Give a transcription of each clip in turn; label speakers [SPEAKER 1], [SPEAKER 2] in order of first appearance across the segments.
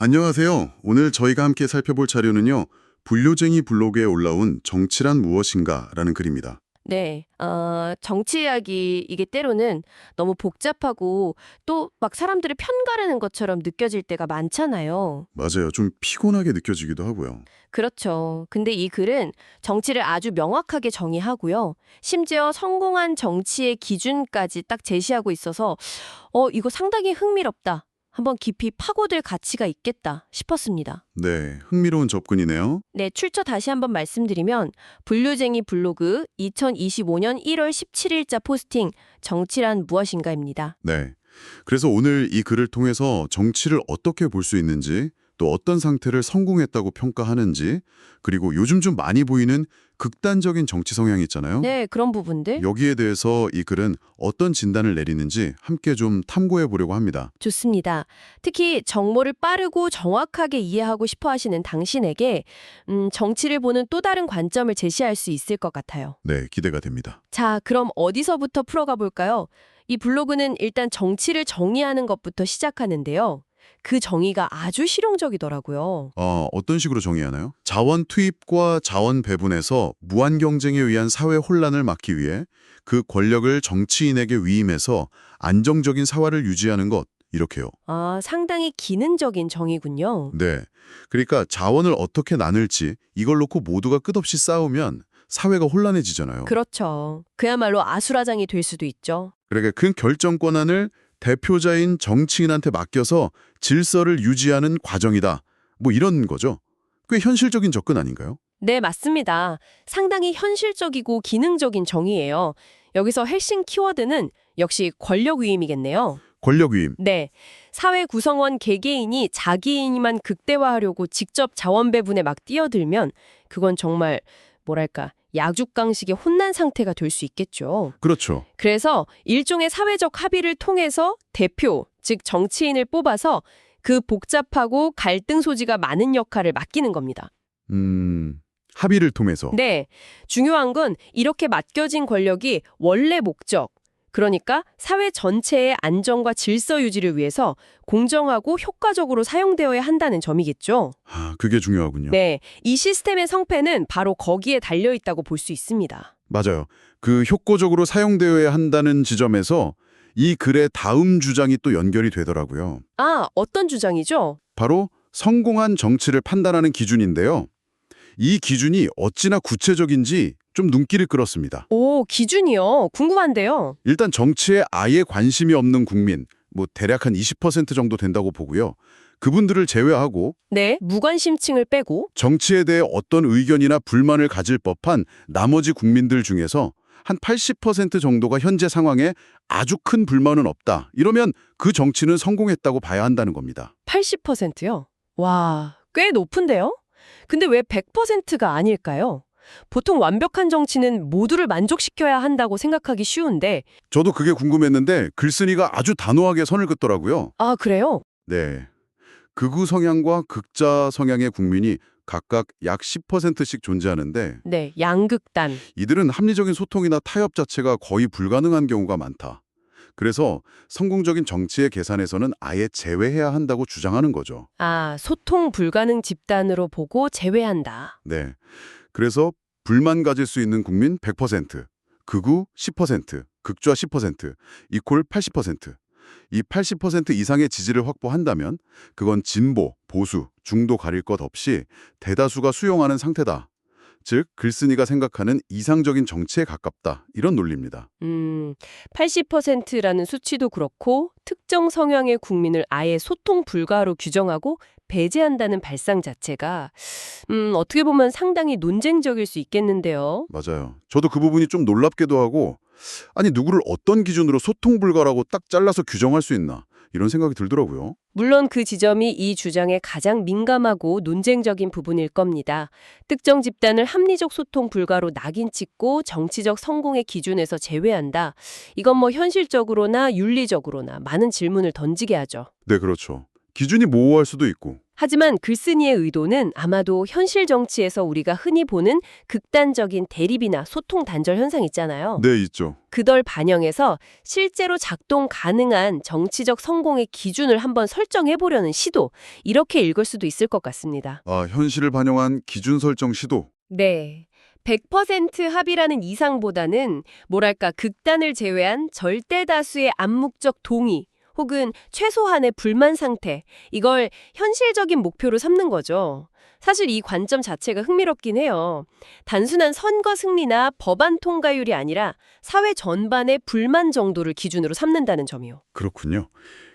[SPEAKER 1] 안녕하세요. 오늘 저희가 함께 살펴볼 자료는요. 불효쟁이 블로그에 올라온 정치란 무엇인가라는 글입니다.
[SPEAKER 2] 네, 정치 이야기 이게 때로는 너무 복잡하고 또 막 사람들을 편가르는 것처럼 느껴질 때가 많잖아요.
[SPEAKER 1] 맞아요. 좀 피곤하게 느껴지기도 하고요.
[SPEAKER 2] 그렇죠. 근데 이 글은 정치를 아주 명확하게 정의하고요. 심지어 성공한 정치의 기준까지 딱 제시하고 있어서 이거 상당히 흥미롭다. 한번 깊이 파고들 가치가 있겠다 싶었습니다.
[SPEAKER 1] 네, 흥미로운 접근이네요.
[SPEAKER 2] 네, 출처 다시 한번 말씀드리면 불효쟁이 블로그 2025년 1월 17일자 포스팅 정치란 무엇인가입니다.
[SPEAKER 1] 네. 그래서 오늘 이 글을 통해서 정치를 어떻게 볼 수 있는지, 또 어떤 상태를 성공했다고 평가하는지, 그리고 요즘 좀 많이 보이는 극단적인 정치 성향이 있잖아요.
[SPEAKER 2] 네, 그런 부분들
[SPEAKER 1] 여기에 대해서 이 글은 어떤 진단을 내리는지 함께 좀 탐구해 보려고 합니다.
[SPEAKER 2] 좋습니다. 특히 정보를 빠르고 정확하게 이해하고 싶어 하시는 당신에게 정치를 보는 또 다른 관점을 제시할 수 있을 것 같아요.
[SPEAKER 1] 네, 기대가 됩니다.
[SPEAKER 2] 자, 그럼 어디서부터 풀어가 볼까요? 이 블로그는 일단 정치를 정의하는 것부터 시작하는데요. 그 정의가 아주 실용적이더라고요.
[SPEAKER 1] 어떤 식으로 정의하나요? 자원 투입과 자원 배분에서 무한 경쟁에 의한 사회 혼란을 막기 위해 그 권력을 정치인에게 위임해서 안정적인 사활을 유지하는 것, 이렇게요.
[SPEAKER 2] 아, 상당히 기능적인 정의군요.
[SPEAKER 1] 네. 그러니까 자원을 어떻게 나눌지 이걸 놓고 모두가 끝없이 싸우면 사회가 혼란해지잖아요.
[SPEAKER 2] 그렇죠. 그야말로 아수라장이 될 수도 있죠.
[SPEAKER 1] 그러니까 그 결정 권한을 대표자인 정치인한테 맡겨서 질서를 유지하는 과정이다. 뭐 이런 거죠. 꽤 현실적인 접근 아닌가요?
[SPEAKER 2] 네, 맞습니다. 상당히 현실적이고 기능적인 정의예요. 여기서 핵심 키워드는 역시 권력 위임이겠네요.
[SPEAKER 1] 권력 위임.
[SPEAKER 2] 네, 사회 구성원 개개인이 자기인만 극대화하려고 직접 자원 배분에 막 뛰어들면 그건 정말 뭐랄까 약육강식의 혼난 상태가 될 수 있겠죠.
[SPEAKER 1] 그렇죠.
[SPEAKER 2] 그래서 일종의 사회적 합의를 통해서 대표, 즉 정치인을 뽑아서 그 복잡하고 갈등 소지가 많은 역할을 맡기는 겁니다.
[SPEAKER 1] 합의를 통해서.
[SPEAKER 2] 네, 중요한 건 이렇게 맡겨진 권력이 원래 목적, 그러니까 사회 전체의 안정과 질서 유지를 위해서 공정하고 효과적으로 사용되어야 한다는 점이겠죠.
[SPEAKER 1] 그게 중요하군요.
[SPEAKER 2] 네, 이 시스템의 성패는 바로 거기에 달려 있다고 볼 수 있습니다.
[SPEAKER 1] 맞아요. 그 효과적으로 사용되어야 한다는 지점에서 이 글의 다음 주장이 또 연결이 되더라고요.
[SPEAKER 2] 아, 어떤 주장이죠?
[SPEAKER 1] 바로 성공한 정치를 판단하는 기준인데요. 이 기준이 어찌나 구체적인지 좀 눈길을 끌었습니다.
[SPEAKER 2] 오, 기준이요. 궁금한데요.
[SPEAKER 1] 일단 정치에 아예 관심이 없는 국민, 뭐 대략 한 20% 정도 된다고 보고요. 그분들을 제외하고
[SPEAKER 2] 네, 무관심층을 빼고
[SPEAKER 1] 정치에 대해 어떤 의견이나 불만을 가질 법한 나머지 국민들 중에서 한 80% 정도가 현재 상황에 아주 큰 불만은 없다. 이러면 그 정치는 성공했다고 봐야 한다는 겁니다.
[SPEAKER 2] 80%요? 와, 꽤 높은데요? 근데 왜 100%가 아닐까요? 보통 완벽한 정치는 모두를 만족시켜야 한다고 생각하기 쉬운데,
[SPEAKER 1] 저도 그게 궁금했는데 글쓴이가 아주 단호하게 선을 긋더라고요.
[SPEAKER 2] 아, 그래요?
[SPEAKER 1] 네. 극우 성향과 극자 성향의 국민이 각각 약 10%씩 존재하는데
[SPEAKER 2] 네, 양극단.
[SPEAKER 1] 이들은 합리적인 소통이나 타협 자체가 거의 불가능한 경우가 많다. 그래서 성공적인 정치의 계산에서는 아예 제외해야 한다고 주장하는 거죠.
[SPEAKER 2] 아, 소통 불가능 집단으로 보고 제외한다.
[SPEAKER 1] 네. 그래서 불만 가질 수 있는 국민 100%, 극우 10%, 극좌 10%, 이퀄 80%. 이 80% 이상의 지지를 확보한다면 그건 진보, 보수, 중도 가릴 것 없이 대다수가 수용하는 상태다. 즉, 글쓴이가 생각하는 이상적인 정치에 가깝다. 이런 논리입니다.
[SPEAKER 2] 80%라는 수치도 그렇고 특정 성향의 국민을 아예 소통 불가로 규정하고 배제한다는 발상 자체가 어떻게 보면 상당히 논쟁적일 수 있겠는데요.
[SPEAKER 1] 맞아요. 저도 그 부분이 좀 놀랍기도 하고 아니 누구를 어떤 기준으로 소통 불가라고 딱 잘라서 규정할 수 있나 이런 생각이 들더라고요.
[SPEAKER 2] 물론 그 지점이 이 주장의 가장 민감하고 논쟁적인 부분일 겁니다. 특정 집단을 합리적 소통 불가로 낙인 찍고 정치적 성공의 기준에서 제외한다. 이건 뭐 현실적으로나 윤리적으로나 많은 질문을 던지게 하죠.
[SPEAKER 1] 네, 그렇죠. 기준이 모호할 수도 있고.
[SPEAKER 2] 하지만 글쓴이의 의도는 아마도 현실 정치에서 우리가 흔히 보는 극단적인 대립이나 소통 단절 현상 있잖아요.
[SPEAKER 1] 네, 있죠.
[SPEAKER 2] 그걸 반영해서 실제로 작동 가능한 정치적 성공의 기준을 한번 설정해 보려는 시도, 이렇게 읽을 수도 있을 것 같습니다.
[SPEAKER 1] 아, 현실을 반영한 기준 설정 시도.
[SPEAKER 2] 네. 100% 합의라는 이상보다는 뭐랄까 극단을 제외한 절대 다수의 암묵적 동의 혹은 최소한의 불만 상태, 이걸 현실적인 목표로 삼는 거죠. 사실 이 관점 자체가 흥미롭긴 해요. 단순한 선거 승리나 법안 통과율이 아니라 사회 전반의 불만 정도를 기준으로 삼는다는 점이요.
[SPEAKER 1] 그렇군요.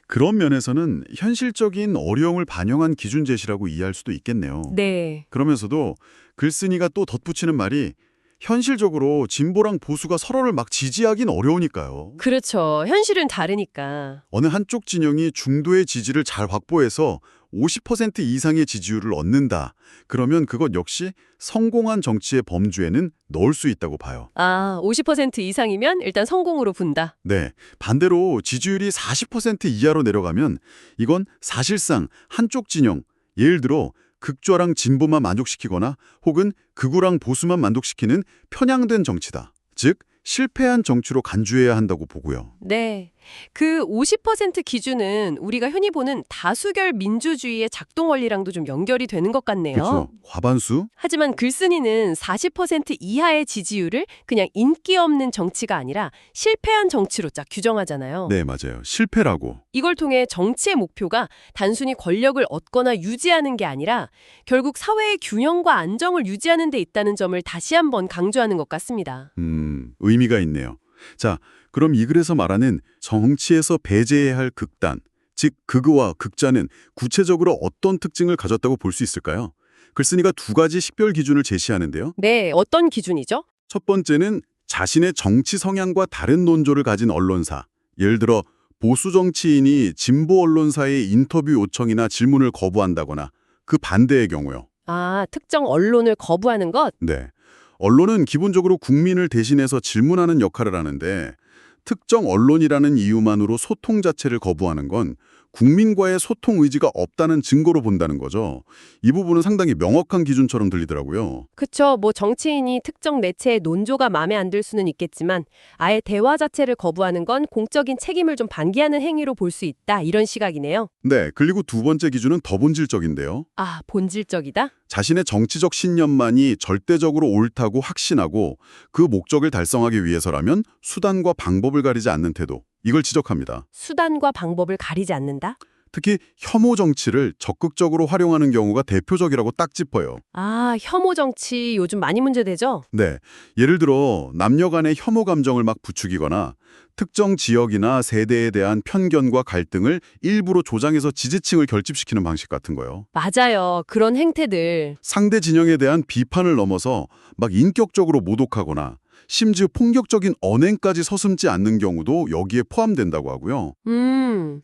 [SPEAKER 1] 그런 면에서는 현실적인 어려움을 반영한 기준 제시라고 이해할 수도 있겠네요.
[SPEAKER 2] 네.
[SPEAKER 1] 그러면서도 글쓴이가 또 덧붙이는 말이 현실적으로 진보랑 보수가 서로를 막 지지하긴 어려우니까요.
[SPEAKER 2] 그렇죠. 현실은 다르니까.
[SPEAKER 1] 어느 한쪽 진영이 중도의 지지를 잘 확보해서 50% 이상의 지지율을 얻는다. 그러면 그것 역시 성공한 정치의 범주에는 넣을 수 있다고 봐요.
[SPEAKER 2] 아, 50% 이상이면 일단 성공으로 본다.
[SPEAKER 1] 네, 반대로 지지율이 40% 이하로 내려가면 이건 사실상 한쪽 진영, 예를 들어 극좌랑 진보만 만족시키거나 혹은 극우랑 보수만 만족시키는 편향된 정치다. 즉, 실패한 정치로 간주해야 한다고 보고요.
[SPEAKER 2] 네. 그 50% 기준은 우리가 흔히 보는 다수결 민주주의의 작동 원리랑도 좀 연결이 되는 것 같네요.
[SPEAKER 1] 그렇죠. 과반수?
[SPEAKER 2] 하지만 글쓴이는 40% 이하의 지지율을 그냥 인기 없는 정치가 아니라 실패한 정치로 딱 규정하잖아요.
[SPEAKER 1] 네, 맞아요. 실패라고.
[SPEAKER 2] 이걸 통해 정치의 목표가 단순히 권력을 얻거나 유지하는 게 아니라 결국 사회의 균형과 안정을 유지하는 데 있다는 점을 다시 한번 강조하는 것 같습니다.
[SPEAKER 1] 의미가 있네요. 자, 그럼 이 글에서 말하는 정치에서 배제해야 할 극단, 즉 극우와 극좌는 구체적으로 어떤 특징을 가졌다고 볼 수 있을까요? 글쓴이가 두 가지 식별 기준을 제시하는데요.
[SPEAKER 2] 네, 어떤 기준이죠?
[SPEAKER 1] 첫 번째는 자신의 정치 성향과 다른 논조를 가진 언론사, 예를 들어 보수 정치인이 진보 언론사의 인터뷰 요청이나 질문을 거부한다거나 그 반대의 경우요.
[SPEAKER 2] 아, 특정 언론을 거부하는 것?
[SPEAKER 1] 네. 언론은 기본적으로 국민을 대신해서 질문하는 역할을 하는데 특정 언론이라는 이유만으로 소통 자체를 거부하는 건 국민과의 소통 의지가 없다는 증거로 본다는 거죠. 이 부분은 상당히 명확한 기준처럼 들리더라고요.
[SPEAKER 2] 그쵸. 뭐 정치인이 특정 매체의 논조가 마음에 안 들 수는 있겠지만 아예 대화 자체를 거부하는 건 공적인 책임을 좀 방기하는 행위로 볼 수 있다. 이런 시각이네요.
[SPEAKER 1] 네, 그리고 두 번째 기준은 더 본질적인데요.
[SPEAKER 2] 아, 본질적이다?
[SPEAKER 1] 자신의 정치적 신념만이 절대적으로 옳다고 확신하고 그 목적을 달성하기 위해서라면 수단과 방법을 가리지 않는 태도. 이걸 지적합니다.
[SPEAKER 2] 수단과 방법을 가리지 않는다?
[SPEAKER 1] 특히 혐오 정치를 적극적으로 활용하는 경우가 대표적이라고 딱 짚어요.
[SPEAKER 2] 아, 혐오 정치 요즘 많이 문제되죠?
[SPEAKER 1] 네, 예를 들어 남녀 간의 혐오 감정을 막 부추기거나 특정 지역이나 세대에 대한 편견과 갈등을 일부러 조장해서 지지층을 결집시키는 방식 같은 거요.
[SPEAKER 2] 맞아요. 그런 행태들.
[SPEAKER 1] 상대 진영에 대한 비판을 넘어서 막 인격적으로 모독하거나 심지어 폭력적인 언행까지 서슴지 않는 경우도 여기에 포함된다고 하고요.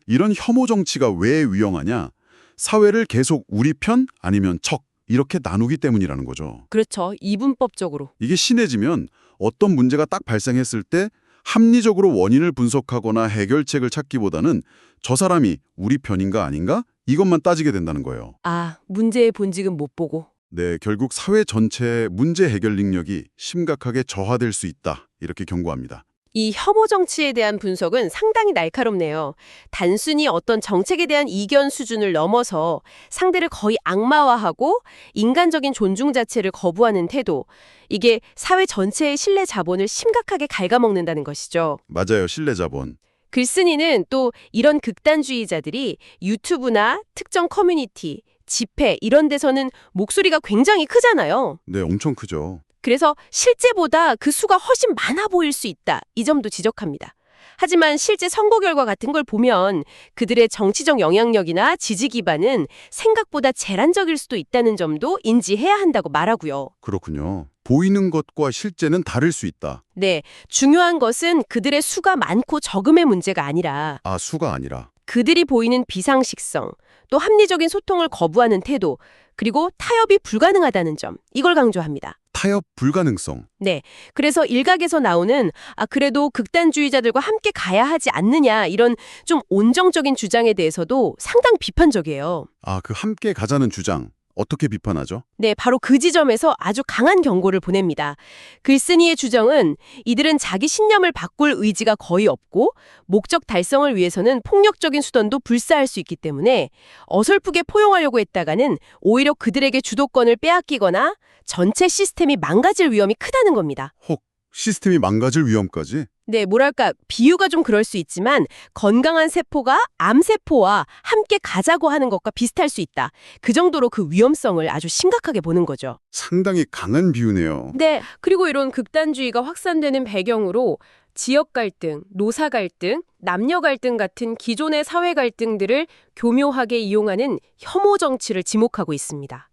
[SPEAKER 1] 이런 혐오 정치가 왜 위험하냐? 사회를 계속 우리 편 아니면 적 이렇게 나누기 때문이라는 거죠.
[SPEAKER 2] 그렇죠. 이분법적으로.
[SPEAKER 1] 이게 심해지면 어떤 문제가 딱 발생했을 때 합리적으로 원인을 분석하거나 해결책을 찾기보다는 저 사람이 우리 편인가 아닌가? 이것만 따지게 된다는 거예요.
[SPEAKER 2] 아, 문제의 본질은 못 보고.
[SPEAKER 1] 네, 결국 사회 전체의 문제 해결 능력이 심각하게 저하될 수 있다. 이렇게 경고합니다.
[SPEAKER 2] 이 혐오 정치에 대한 분석은 상당히 날카롭네요. 단순히 어떤 정책에 대한 이견 수준을 넘어서 상대를 거의 악마화하고 인간적인 존중 자체를 거부하는 태도. 이게 사회 전체의 신뢰 자본을 심각하게 갉아먹는다는 것이죠.
[SPEAKER 1] 맞아요, 신뢰자본.
[SPEAKER 2] 글쓴이는 또 이런 극단주의자들이 유튜브나 특정 커뮤니티, 집회 이런 데서는 목소리가 굉장히 크잖아요.
[SPEAKER 1] 네, 엄청 크죠.
[SPEAKER 2] 그래서 실제보다 그 수가 훨씬 많아 보일 수 있다. 이 점도 지적합니다. 하지만 실제 선거 결과 같은 걸 보면 그들의 정치적 영향력이나 지지 기반은 생각보다 제한적일 수도 있다는 점도 인지해야 한다고 말하고요.
[SPEAKER 1] 그렇군요. 보이는 것과 실제는 다를 수 있다.
[SPEAKER 2] 네, 중요한 것은 그들의 수가 많고 적음의 문제가 아니라
[SPEAKER 1] 아, 수가 아니라.
[SPEAKER 2] 그들이 보이는 비상식성, 또 합리적인 소통을 거부하는 태도, 그리고 타협이 불가능하다는 점, 이걸 강조합니다.
[SPEAKER 1] 타협 불가능성.
[SPEAKER 2] 네. 그래서 일각에서 나오는 그래도 극단주의자들과 함께 가야 하지 않느냐 이런 좀 온정적인 주장에 대해서도 상당 비판적이에요.
[SPEAKER 1] 그 함께 가자는 주장. 어떻게 비판하죠?
[SPEAKER 2] 네, 바로 그 지점에서 아주 강한 경고를 보냅니다. 글쓴이의 주장은 이들은 자기 신념을 바꿀 의지가 거의 없고 목적 달성을 위해서는 폭력적인 수단도 불사할 수 있기 때문에 어설프게 포용하려고 했다가는 오히려 그들에게 주도권을 빼앗기거나 전체 시스템이 망가질 위험이 크다는 겁니다.
[SPEAKER 1] 혹 시스템이 망가질 위험까지?
[SPEAKER 2] 네, 뭐랄까 비유가 좀 그럴 수 있지만 건강한 세포가 암세포와 함께 가자고 하는 것과 비슷할 수 있다. 그 정도로 그 위험성을 아주 심각하게 보는 거죠.
[SPEAKER 1] 상당히 강한 비유네요.
[SPEAKER 2] 네, 그리고 이런 극단주의가 확산되는 배경으로 지역 갈등, 노사 갈등, 남녀 갈등 같은 기존의 사회 갈등들을 교묘하게 이용하는 혐오 정치를 지목하고 있습니다.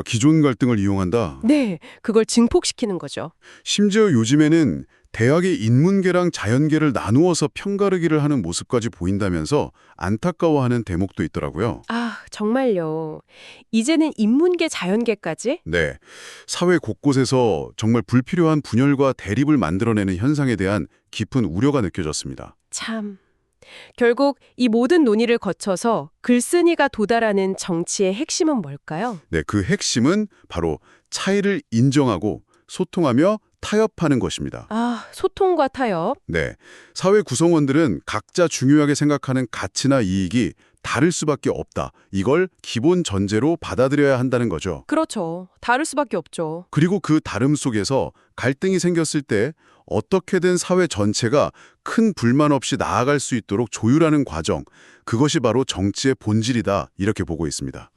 [SPEAKER 1] 기존 갈등을 이용한다.
[SPEAKER 2] 네, 그걸 증폭시키는 거죠.
[SPEAKER 1] 심지어 요즘에는 대학의 인문계랑 자연계를 나누어서 편가르기를 하는 모습까지 보인다면서 안타까워하는 대목도 있더라고요.
[SPEAKER 2] 정말요. 이제는 인문계, 자연계까지?
[SPEAKER 1] 네, 사회 곳곳에서 정말 불필요한 분열과 대립을 만들어내는 현상에 대한 깊은 우려가 느껴졌습니다.
[SPEAKER 2] 참. 결국 이 모든 논의를 거쳐서 글쓴이가 도달하는 정치의 핵심은 뭘까요?
[SPEAKER 1] 네, 그 핵심은 바로 차이를 인정하고 소통하며 타협하는 것입니다.
[SPEAKER 2] 소통과 타협.
[SPEAKER 1] 네, 사회 구성원들은 각자 중요하게 생각하는 가치나 이익이 다를 수밖에 없다. 이걸 기본 전제로 받아들여야 한다는 거죠.
[SPEAKER 2] 그렇죠. 다를 수밖에 없죠.
[SPEAKER 1] 그리고 그 다름 속에서 갈등이 생겼을 때 어떻게든 사회 전체가 큰 불만 없이 나아갈 수 있도록 조율하는 과정, 그것이 바로 정치의 본질이다, 이렇게 보고 있습니다.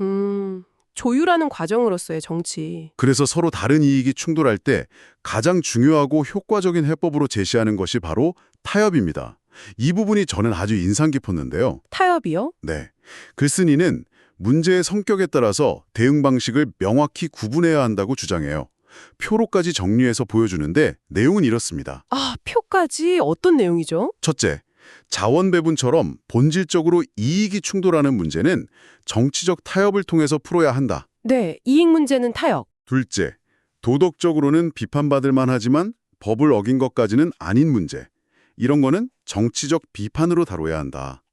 [SPEAKER 2] 조율하는 과정으로서의 정치.
[SPEAKER 1] 그래서 서로 다른 이익이 충돌할 때 가장 중요하고 효과적인 해법으로 제시하는 것이 바로 타협입니다. 이 부분이 저는 아주 인상 깊었는데요.
[SPEAKER 2] 타협이요?
[SPEAKER 1] 네, 글쓴이는 문제의 성격에 따라서 대응 방식을 명확히 구분해야 한다고 주장해요. 표로까지 정리해서 보여주는데 내용은 이렇습니다.
[SPEAKER 2] 표까지 어떤 내용이죠?
[SPEAKER 1] 첫째, 자원 배분처럼 본질적으로 이익이 충돌하는 문제는 정치적 타협을 통해서 풀어야 한다.
[SPEAKER 2] 네, 이익 문제는 타협.
[SPEAKER 1] 둘째, 도덕적으로는 비판받을 만하지만 법을 어긴 것까지는 아닌 문제. 이런 거는 정치적 비판으로 다뤄야 한다.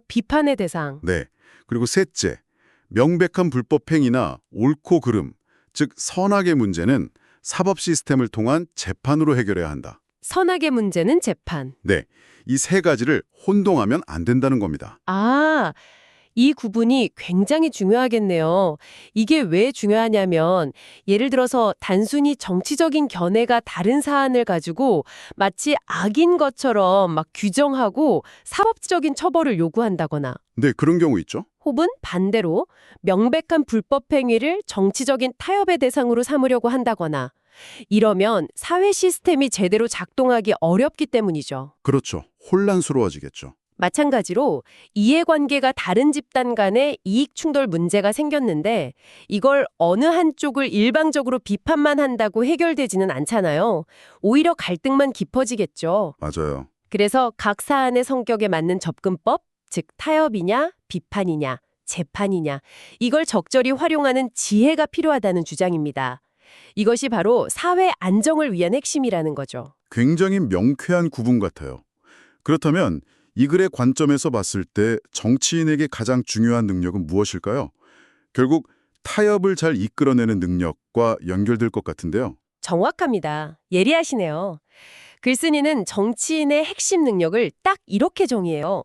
[SPEAKER 2] 비판의 대상.
[SPEAKER 1] 네. 그리고 셋째, 명백한 불법 행위나 옳고 그름, 즉 선악의 문제는 사법 시스템을 통한 재판으로 해결해야 한다.
[SPEAKER 2] 선악의 문제는 재판.
[SPEAKER 1] 네. 이 세 가지를 혼동하면 안 된다는 겁니다.
[SPEAKER 2] 이 구분이 굉장히 중요하겠네요. 이게 왜 중요하냐면 예를 들어서 단순히 정치적인 견해가 다른 사안을 가지고 마치 악인 것처럼 막 규정하고 사법적인 처벌을 요구한다거나
[SPEAKER 1] 네, 그런 경우 있죠.
[SPEAKER 2] 혹은 반대로 명백한 불법 행위를 정치적인 타협의 대상으로 삼으려고 한다거나 이러면 사회 시스템이 제대로 작동하기 어렵기 때문이죠.
[SPEAKER 1] 그렇죠. 혼란스러워지겠죠.
[SPEAKER 2] 마찬가지로 이해관계가 다른 집단 간의 이익 충돌 문제가 생겼는데 이걸 어느 한쪽을 일방적으로 비판만 한다고 해결되지는 않잖아요. 오히려 갈등만 깊어지겠죠.
[SPEAKER 1] 맞아요.
[SPEAKER 2] 그래서 각 사안의 성격에 맞는 접근법, 즉 타협이냐, 비판이냐, 재판이냐, 이걸 적절히 활용하는 지혜가 필요하다는 주장입니다. 이것이 바로 사회 안정을 위한 핵심이라는 거죠.
[SPEAKER 1] 굉장히 명쾌한 구분 같아요. 그렇다면 이 글의 관점에서 봤을 때 정치인에게 가장 중요한 능력은 무엇일까요? 결국 타협을 잘 이끌어내는 능력과 연결될 것 같은데요.
[SPEAKER 2] 정확합니다. 예리하시네요. 글쓴이는 정치인의 핵심 능력을 딱 이렇게 정의해요.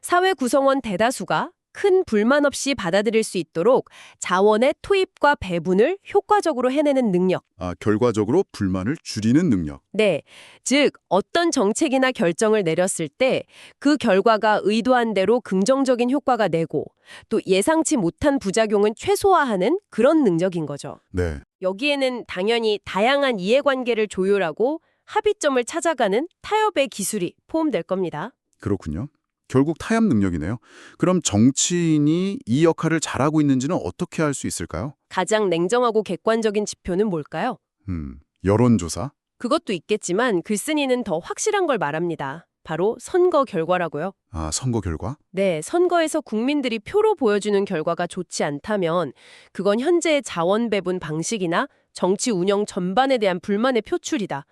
[SPEAKER 2] 사회 구성원 대다수가 큰 불만 없이 받아들일 수 있도록 자원의 투입과 배분을 효과적으로 해내는 능력.
[SPEAKER 1] 결과적으로 불만을 줄이는 능력.
[SPEAKER 2] 네, 즉 어떤 정책이나 결정을 내렸을 때 그 결과가 의도한 대로 긍정적인 효과가 내고 또 예상치 못한 부작용은 최소화하는 그런 능력인 거죠.
[SPEAKER 1] 네,
[SPEAKER 2] 여기에는 당연히 다양한 이해관계를 조율하고 합의점을 찾아가는 타협의 기술이 포함될 겁니다.
[SPEAKER 1] 그렇군요. 결국 타협 능력이네요. 그럼 정치인이 이 역할을 잘하고 있는지는 어떻게 알 수 있을까요?
[SPEAKER 2] 가장 냉정하고 객관적인 지표는 뭘까요?
[SPEAKER 1] 여론조사?
[SPEAKER 2] 그것도 있겠지만 글쓴이는 더 확실한 걸 말합니다. 바로 선거 결과라고요.
[SPEAKER 1] 선거 결과?
[SPEAKER 2] 네, 선거에서 국민들이 표로 보여주는 결과가 좋지 않다면 그건 현재의 자원 배분 방식이나 정치 운영 전반에 대한 불만의 표출이다.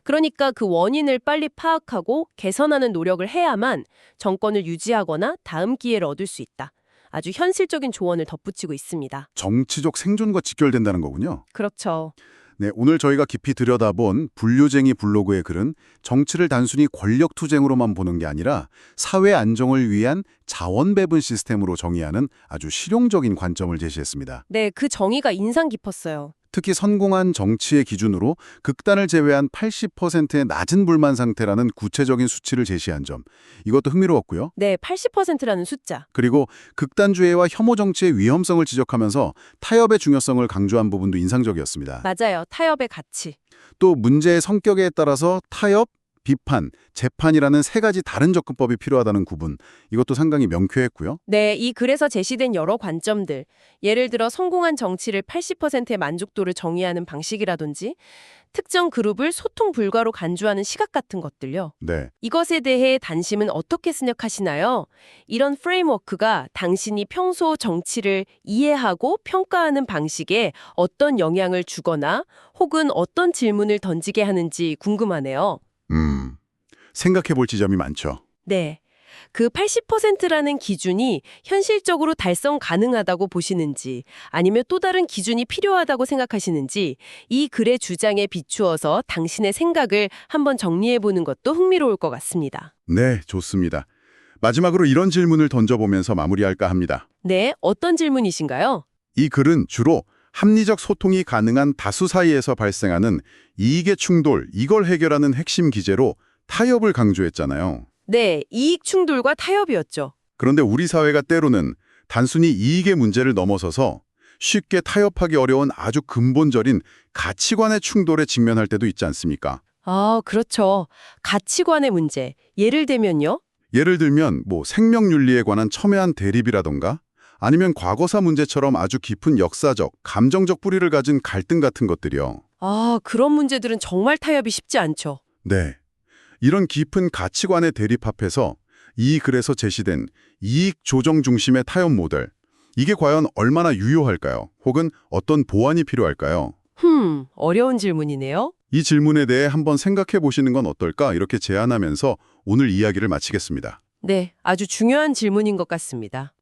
[SPEAKER 2] 그러니까 그 원인을 빨리 파악하고 개선하는 노력을 해야만 정권을 유지하거나 다음 기회를 얻을 수 있다. 아주 현실적인 조언을 덧붙이고 있습니다.
[SPEAKER 1] 정치적 생존과 직결된다는 거군요.
[SPEAKER 2] 그렇죠.
[SPEAKER 1] 네, 오늘 저희가 깊이 들여다본 분류쟁이 블로그의 글은 정치를 단순히 권력투쟁으로만 보는 게 아니라 사회 안정을 위한 자원 배분 시스템으로 정의하는 아주 실용적인 관점을 제시했습니다.
[SPEAKER 2] 네, 그 정의가 인상 깊었어요.
[SPEAKER 1] 특히 성공한 정치의 기준으로 극단을 제외한 80%의 낮은 불만 상태라는 구체적인 수치를 제시한 점, 이것도 흥미로웠고요.
[SPEAKER 2] 네, 80%라는 숫자.
[SPEAKER 1] 그리고 극단주의와 혐오 정치의 위험성을 지적하면서 타협의 중요성을 강조한 부분도 인상적이었습니다.
[SPEAKER 2] 맞아요. 타협의 가치.
[SPEAKER 1] 또 문제의 성격에 따라서 타협, 비판, 재판이라는 세 가지 다른 접근법이 필요하다는 구분, 이것도 상당히 명쾌했고요.
[SPEAKER 2] 네, 이 글에서 제시된 여러 관점들, 예를 들어 성공한 정치를 80%의 만족도를 정의하는 방식이라든지 특정 그룹을 소통 불가로 간주하는 시각 같은 것들요.
[SPEAKER 1] 네,
[SPEAKER 2] 이것에 대해 단심은 어떻게 생각하시나요? 이런 프레임워크가 당신이 평소 정치를 이해하고 평가하는 방식에 어떤 영향을 주거나 혹은 어떤 질문을 던지게 하는지 궁금하네요.
[SPEAKER 1] 생각해 볼 지점이 많죠.
[SPEAKER 2] 네. 그 80%라는 기준이 현실적으로 달성 가능하다고 보시는지 아니면 또 다른 기준이 필요하다고 생각하시는지 이 글의 주장에 비추어서 당신의 생각을 한번 정리해 보는 것도 흥미로울 것 같습니다.
[SPEAKER 1] 네, 좋습니다. 마지막으로 이런 질문을 던져보면서 마무리할까 합니다.
[SPEAKER 2] 네, 어떤 질문이신가요?
[SPEAKER 1] 이 글은 주로 합리적 소통이 가능한 다수 사이에서 발생하는 이익의 충돌, 이걸 해결하는 핵심 기제로 타협을 강조했잖아요.
[SPEAKER 2] 네, 이익 충돌과 타협이었죠.
[SPEAKER 1] 그런데 우리 사회가 때로는 단순히 이익의 문제를 넘어서서 쉽게 타협하기 어려운 아주 근본적인 가치관의 충돌에 직면할 때도 있지 않습니까?
[SPEAKER 2] 아, 그렇죠. 가치관의 문제. 예를 들면요?
[SPEAKER 1] 예를 들면 생명윤리에 관한 첨예한 대립이라던가 아니면 과거사 문제처럼 아주 깊은 역사적, 감정적 뿌리를 가진 갈등 같은 것들이요.
[SPEAKER 2] 아, 그런 문제들은 정말 타협이 쉽지 않죠.
[SPEAKER 1] 네. 이런 깊은 가치관의 대립 앞에서 이 글에서 제시된 이익 조정 중심의 타협 모델, 이게 과연 얼마나 유효할까요? 혹은 어떤 보완이 필요할까요?
[SPEAKER 2] 어려운 질문이네요.
[SPEAKER 1] 이 질문에 대해 한번 생각해 보시는 건 어떨까? 이렇게 제안하면서 오늘 이야기를 마치겠습니다.
[SPEAKER 2] 네, 아주 중요한 질문인 것 같습니다.